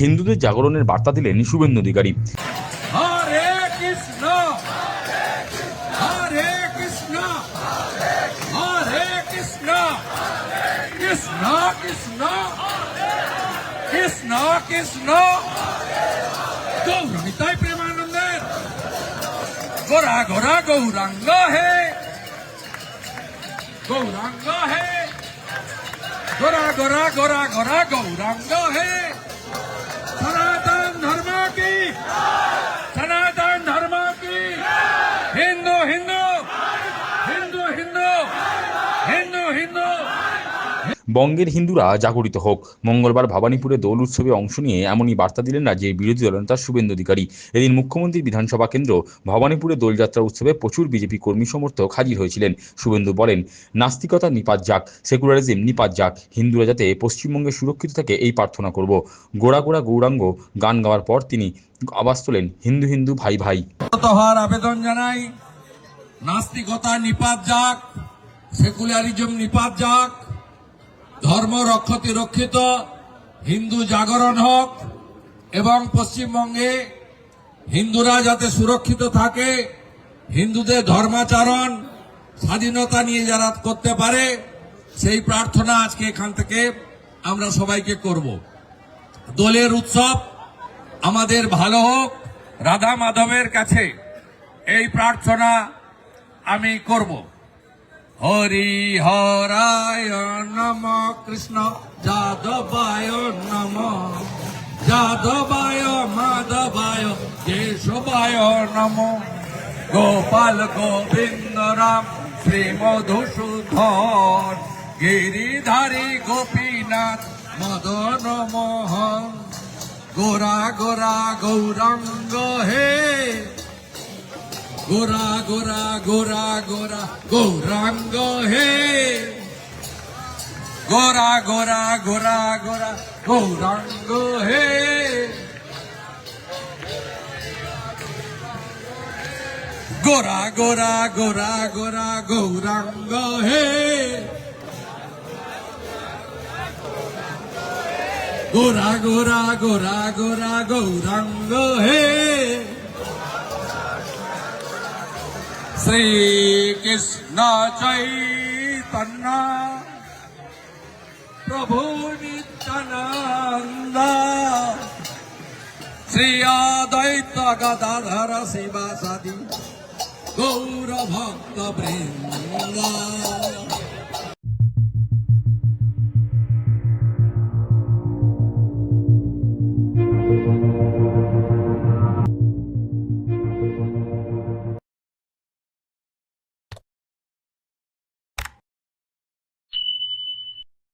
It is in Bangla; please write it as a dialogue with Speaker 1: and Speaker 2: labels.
Speaker 1: হিন্দুদের জাগরণের বার্তা দিলেন শুভেন্দু অধিকারী।
Speaker 2: হরে কৃষ্ণ হরে কৃষ্ণ হরে কৃষ্ণ কৃষ্ণ কৃষ্ণ কৃষ্ণ কৃষ্ণ গৌরমিতাই প্রেমানন্দের গোরা গোরা গৌরাঙ্গ হে गौरांग है गोरा गोरा गोरा गोरा गौरांग है सनातन धर्म की हिंदू हिंदू हिंदू हिंदू हिंदू हिंदू
Speaker 1: বঙ্গের হিন্দুরা জাগরিত হোক। মঙ্গলবার ভবানীপুরে দোল উৎসবে অংশ নিয়ে এমনই বার্তা দিলেন রাজ্যের বিরোধী দলনেতা শুভেন্দু অধিকারী। এদিন মুখ্যমন্ত্রীর বিধানসভা কেন্দ্র ভবানীপুরে দোলযাত্রা উৎসবে প্রচুর বিজেপি কর্মী সমর্থক হাজির হয়েছিলেন। শুভেন্দু বলেন, নাস্তিকতা নিপাত যাক, সেকুলারিজম নিপাত যাক, হিন্দুরা যাতে পশ্চিমবঙ্গে সুরক্ষিত থাকে এই প্রার্থনা করব। গোড়া গোড়া গৌরাঙ্গ গান গাওয়ার পর তিনি আওয়াজ তোলেন, হিন্দু হিন্দু ভাই ভাই।
Speaker 2: হওয়ার আবেদন জানাই, নাস্তিকতা নিপাত যাক, সেকুলারিজম নিপাত যাক, ধর্ম রক্ষতি রক্ষিত, হিন্দু জাগরণ হোক এবং পশ্চিমবঙ্গে হিন্দুরা যাতে সুরক্ষিত থাকে, হিন্দুদের ধর্মাচরণ স্বাধীনতা নিয়ে যারা করতে পারে সেই প্রার্থনা আজকে এখান থেকে আমরা সবাইকে করব। দোলের উৎসব আমাদের ভালো হোক, রাধা মাধবের কাছে এই প্রার্থনা আমি করব। হরি হরায় নম কৃষ্ণ যাদবায় নম যাদবায় মাধবায় কেশবায় নম গোপাল গোবিন্দ রাম শ্রী মধুসূদন গিরিধারী গোপীনাথ মদন মোহন গোরা গোরা গৌরাঙ্গ হে গোরা গোরা গোরা গোরা গৌরাঙ্গ হে গোরা গোরা গোরা গোরা গৌরাঙ্গ হে গোরা গোরা গোরা গোরা গৌরাঙ্গ হে গোরা গোরা গোরা গোরা গৌরাঙ্গ হে श्री कृष्ण चैतन्य प्रभु नित्यानंद श्री अद्वैत गदाधर शिवासादि गौर भक्त वृंद